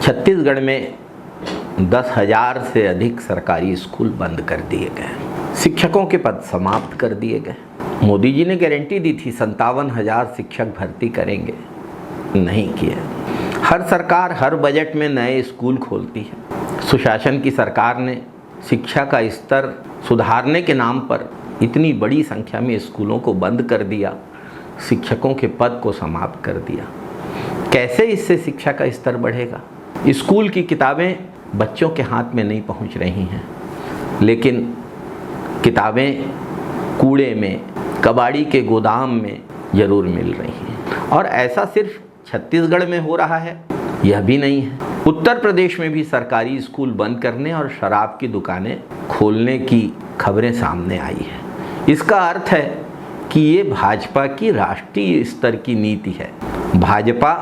छत्तीसगढ़ में 10,000 से अधिक सरकारी स्कूल बंद कर दिए गए, शिक्षकों के पद समाप्त कर दिए गए। मोदी जी ने गारंटी दी थी 57,000 शिक्षक भर्ती करेंगे, नहीं किया। हर सरकार हर बजट में नए स्कूल खोलती है। सुशासन की सरकार ने शिक्षा का स्तर सुधारने के नाम पर इतनी बड़ी संख्या में स्कूलों को बंद कर दिया, शिक्षकों के पद को समाप्त कर दिया। कैसे इससे शिक्षा का स्तर बढ़ेगा? स्कूल की किताबें बच्चों के हाथ में नहीं पहुंच रही हैं, लेकिन किताबें कूड़े में, कबाड़ी के गोदाम में ज़रूर मिल रही हैं। और ऐसा सिर्फ छत्तीसगढ़ में हो रहा है, यह भी नहीं है। उत्तर प्रदेश में भी सरकारी स्कूल बंद करने और शराब की दुकानें खोलने की खबरें सामने आई है। इसका अर्थ है कि ये भाजपा की राष्ट्रीय स्तर की नीति है। भाजपा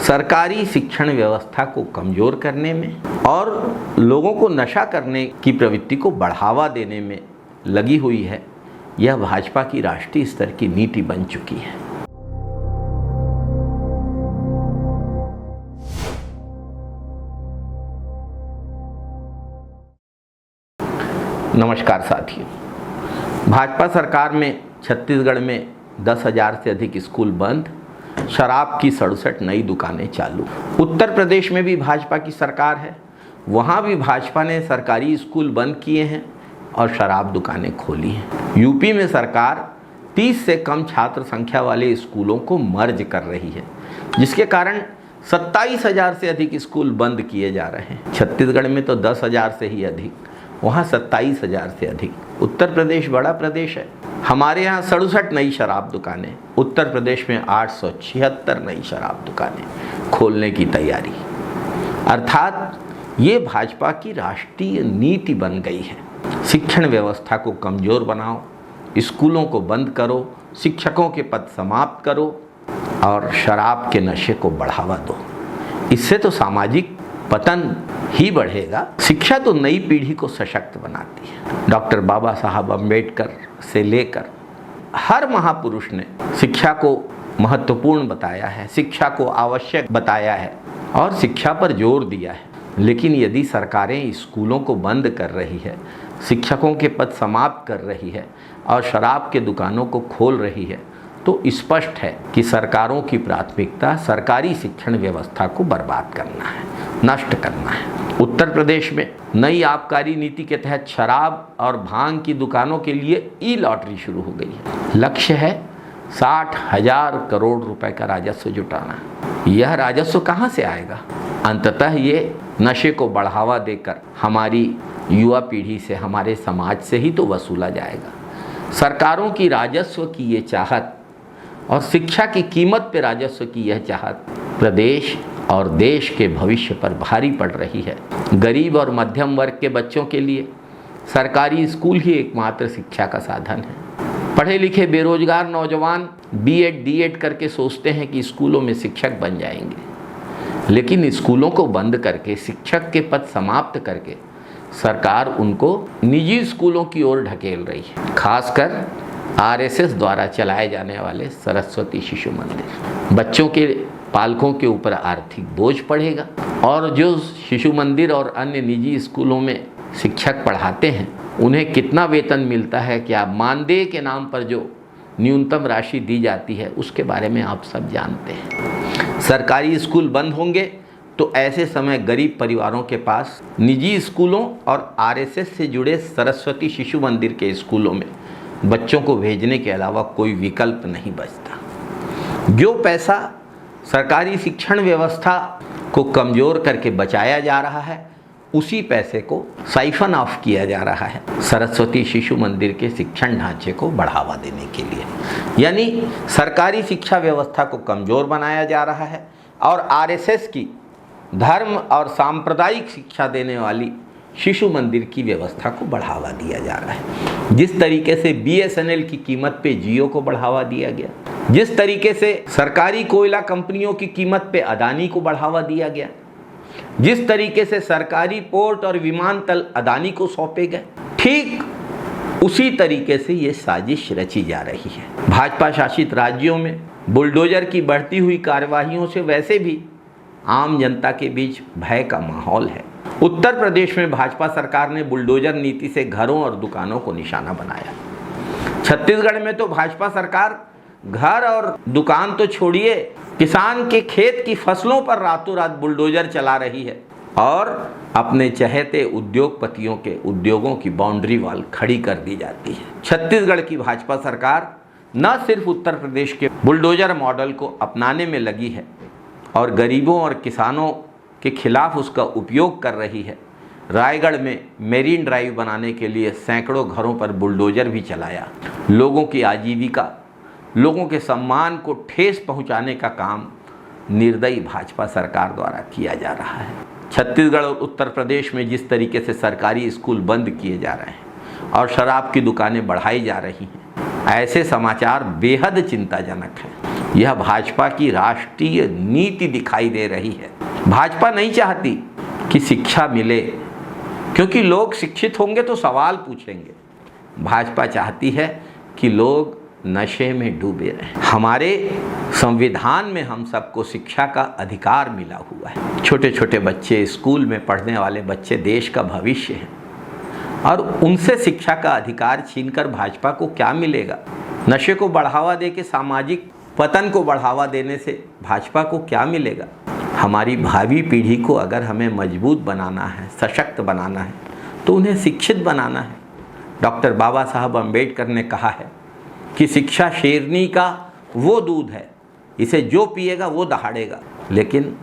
सरकारी शिक्षण व्यवस्था को कमज़ोर करने में और लोगों को नशा करने की प्रवृत्ति को बढ़ावा देने में लगी हुई है। यह भाजपा की राष्ट्रीय स्तर की नीति बन चुकी है। नमस्कार साथियों, भाजपा सरकार में छत्तीसगढ़ में 10,000 से अधिक स्कूल बंद, शराब की 67 नई दुकानें चालू। उत्तर प्रदेश में भी भाजपा की सरकार है, वहाँ भी भाजपा ने सरकारी स्कूल बंद किए हैं और शराब दुकानें खोली हैं। यूपी में सरकार 30 से कम छात्र संख्या वाले स्कूलों को मर्ज कर रही है, जिसके कारण 27,000 से अधिक स्कूल बंद किए जा रहे हैं। छत्तीसगढ़ में तो 10,000 से ही अधिक, वहाँ 27,000 से अधिक। उत्तर प्रदेश बड़ा प्रदेश है, हमारे यहाँ 67 नई शराब दुकानें, उत्तर प्रदेश में 876 नई शराब दुकानें खोलने की तैयारी। अर्थात ये भाजपा की राष्ट्रीय नीति बन गई है। शिक्षण व्यवस्था को कमज़ोर बनाओ, स्कूलों को बंद करो, शिक्षकों के पद समाप्त करो और शराब के नशे को बढ़ावा दो। इससे तो सामाजिक पतन ही बढ़ेगा। शिक्षा तो नई पीढ़ी को सशक्त बनाती है। डॉक्टर बाबा साहब अम्बेडकर से लेकर हर महापुरुष ने शिक्षा को महत्वपूर्ण बताया है, शिक्षा को आवश्यक बताया है और शिक्षा पर जोर दिया है। लेकिन यदि सरकारें स्कूलों को बंद कर रही है, शिक्षकों के पद समाप्त कर रही है और शराब के दुकानों को खोल रही है, तो स्पष्ट है कि सरकारों की प्राथमिकता सरकारी शिक्षण व्यवस्था को बर्बाद करना है, नष्ट करना है। उत्तर प्रदेश में नई आबकारी नीति के तहत शराब और भांग की दुकानों के लिए ई लॉटरी शुरू हो गई है। लक्ष्य है 60,000 करोड़ रुपए का राजस्व जुटाना। यह राजस्व कहाँ से आएगा? अंततः ये नशे को बढ़ावा देकर हमारी युवा पीढ़ी से, हमारे समाज से ही तो वसूला जाएगा। सरकारों की राजस्व की ये चाहत और शिक्षा की कीमत पे राजस्व की यह चाहत प्रदेश और देश के भविष्य पर भारी पड़ रही है। गरीब और मध्यम वर्ग के बच्चों के लिए सरकारी स्कूल ही एकमात्र शिक्षा का साधन है। पढ़े लिखे बेरोजगार नौजवान बीएड डीएड करके सोचते हैं कि स्कूलों में शिक्षक बन जाएंगे, लेकिन स्कूलों को बंद करके, शिक्षक के पद समाप्त करके सरकार उनको निजी स्कूलों की ओर ढकेल रही है। खासकर आरएसएस द्वारा चलाए जाने वाले सरस्वती शिशु मंदिर। बच्चों के पालकों के ऊपर आर्थिक बोझ पड़ेगा और जो शिशु मंदिर और अन्य निजी स्कूलों में शिक्षक पढ़ाते हैं, उन्हें कितना वेतन मिलता है, क्या मानदेय के नाम पर जो न्यूनतम राशि दी जाती है, उसके बारे में आप सब जानते हैं। सरकारी स्कूल बंद होंगे तो ऐसे समय गरीब परिवारों के पास निजी स्कूलों और आरएसएस से जुड़े सरस्वती शिशु मंदिर के स्कूलों में बच्चों को भेजने के अलावा कोई विकल्प नहीं बचता। जो पैसा सरकारी शिक्षण व्यवस्था को कमज़ोर करके बचाया जा रहा है, उसी पैसे को साइफन ऑफ किया जा रहा है सरस्वती शिशु मंदिर के शिक्षण ढांचे को बढ़ावा देने के लिए। यानी सरकारी शिक्षा व्यवस्था को कमज़ोर बनाया जा रहा है और आरएसएस की धर्म और सांप्रदायिक शिक्षा देने वाली शिशु मंदिर की व्यवस्था को बढ़ावा दिया जा रहा है। जिस तरीके से बीएसएनएल की कीमत पे जियो को बढ़ावा दिया गया, जिस तरीके से सरकारी कोयला कंपनियों की कीमत पे अदानी को बढ़ावा दिया गया, जिस तरीके से सरकारी पोर्ट और विमानतल अदानी को सौंपे गए, ठीक उसी तरीके से ये साजिश रची जा रही है। भाजपा शासित राज्यों में बुलडोजर की बढ़ती हुई कार्यवाहियों से वैसे भी आम जनता के बीच भय का माहौल है। उत्तर प्रदेश में भाजपा सरकार ने बुलडोजर नीति से घरों और दुकानों को निशाना बनाया। छत्तीसगढ़ में तो भाजपा सरकार घर और दुकान तो छोड़िए, किसान के खेत की फसलों पर रातों रात बुलडोजर चला रही है और अपने चहेते उद्योगपतियों के उद्योगों की बाउंड्री वॉल खड़ी कर दी जाती है। छत्तीसगढ़ की भाजपा सरकार न सिर्फ उत्तर प्रदेश के बुलडोजर मॉडल को अपनाने में लगी है और गरीबों और किसानों के खिलाफ उसका उपयोग कर रही है। रायगढ़ में मेरीन ड्राइव बनाने के लिए सैकड़ों घरों पर बुलडोजर भी चलाया। लोगों की आजीविका, लोगों के सम्मान को ठेस पहुंचाने का काम निर्दयी भाजपा सरकार द्वारा किया जा रहा है। छत्तीसगढ़ और उत्तर प्रदेश में जिस तरीके से सरकारी स्कूल बंद किए जा रहे हैं और शराब की दुकानें बढ़ाई जा रही हैं, ऐसे समाचार बेहद चिंताजनक हैं। यह भाजपा की राष्ट्रीय नीति दिखाई दे रही है। भाजपा नहीं चाहती कि शिक्षा मिले, क्योंकि लोग शिक्षित होंगे तो सवाल पूछेंगे। भाजपा चाहती है कि लोग नशे में डूबे रहें। हमारे संविधान में हम सबको शिक्षा का अधिकार मिला हुआ है। छोटे छोटे बच्चे, स्कूल में पढ़ने वाले बच्चे देश का भविष्य हैं और उनसे शिक्षा का अधिकार छीनकर भाजपा को क्या मिलेगा? नशे को बढ़ावा देके सामाजिक पतन को बढ़ावा देने से भाजपा को क्या मिलेगा? हमारी भावी पीढ़ी को अगर हमें मजबूत बनाना है, सशक्त बनाना है, तो उन्हें शिक्षित बनाना है। डॉक्टर बाबा साहब अम्बेडकर ने कहा है कि शिक्षा शेरनी का वो दूध है, इसे जो पिएगा वो दहाड़ेगा। लेकिन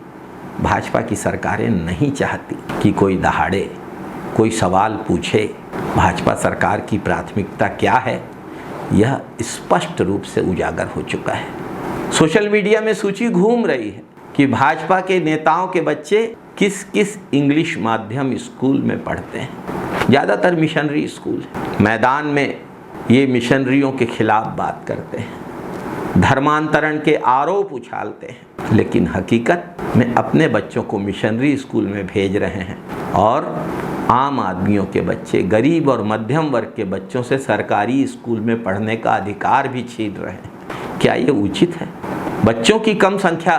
भाजपा की सरकारें नहीं चाहती कि कोई दहाड़े, कोई सवाल पूछे। भाजपा सरकार की प्राथमिकता क्या है, यह स्पष्ट रूप से उजागर हो चुका है। सोशल मीडिया में सूची घूम रही है कि भाजपा के नेताओं के बच्चे किस किस इंग्लिश माध्यम स्कूल में पढ़ते हैं। ज़्यादातर मिशनरी स्कूल है। मैदान में ये मिशनरियों के खिलाफ बात करते हैं, धर्मांतरण के आरोप उछालते हैं, लेकिन हकीकत में अपने बच्चों को मिशनरी स्कूल में भेज रहे हैं और आम आदमियों के बच्चे, गरीब और मध्यम वर्ग के बच्चों से सरकारी स्कूल में पढ़ने का अधिकार भी छीन रहे हैं। क्या ये उचित है? बच्चों की कम संख्या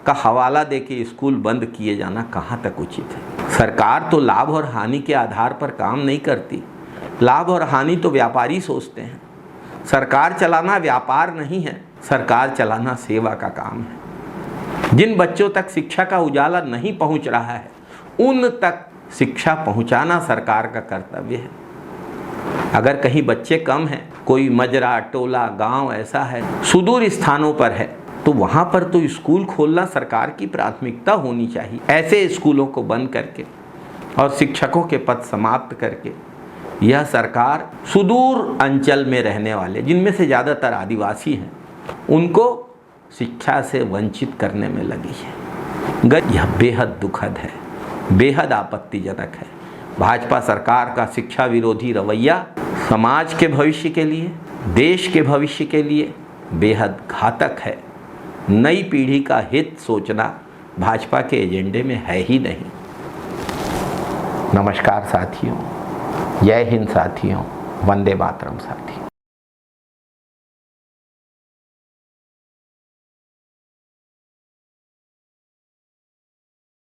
का हवाला देके स्कूल बंद किए जाना कहाँ तक उचित है? सरकार तो लाभ और हानि के आधार पर काम नहीं करती। लाभ और हानि तो व्यापारी सोचते हैं। सरकार चलाना व्यापार नहीं है, सरकार चलाना सेवा का काम है। जिन बच्चों तक शिक्षा का उजाला नहीं पहुंच रहा है, उन तक शिक्षा पहुंचाना सरकार का कर्तव्य है। अगर कहीं बच्चे कम हैं, कोई मजरा, टोला, गांव ऐसा है, सुदूर स्थानों पर है, तो वहाँ पर तो स्कूल खोलना सरकार की प्राथमिकता होनी चाहिए। ऐसे स्कूलों को बंद करके और शिक्षकों के पद समाप्त करके यह सरकार सुदूर अंचल में रहने वाले, जिनमें से ज़्यादातर आदिवासी हैं, उनको शिक्षा से वंचित करने में लगी है। यह बेहद दुखद है, बेहद आपत्तिजनक है। भाजपा सरकार का शिक्षा विरोधी रवैया समाज के भविष्य के लिए, देश के भविष्य के लिए बेहद घातक है। नई पीढ़ी का हित सोचना भाजपा के एजेंडे में है ही नहीं। नमस्कार साथियों, जय हिंद साथियों, वंदे मातरम साथियों।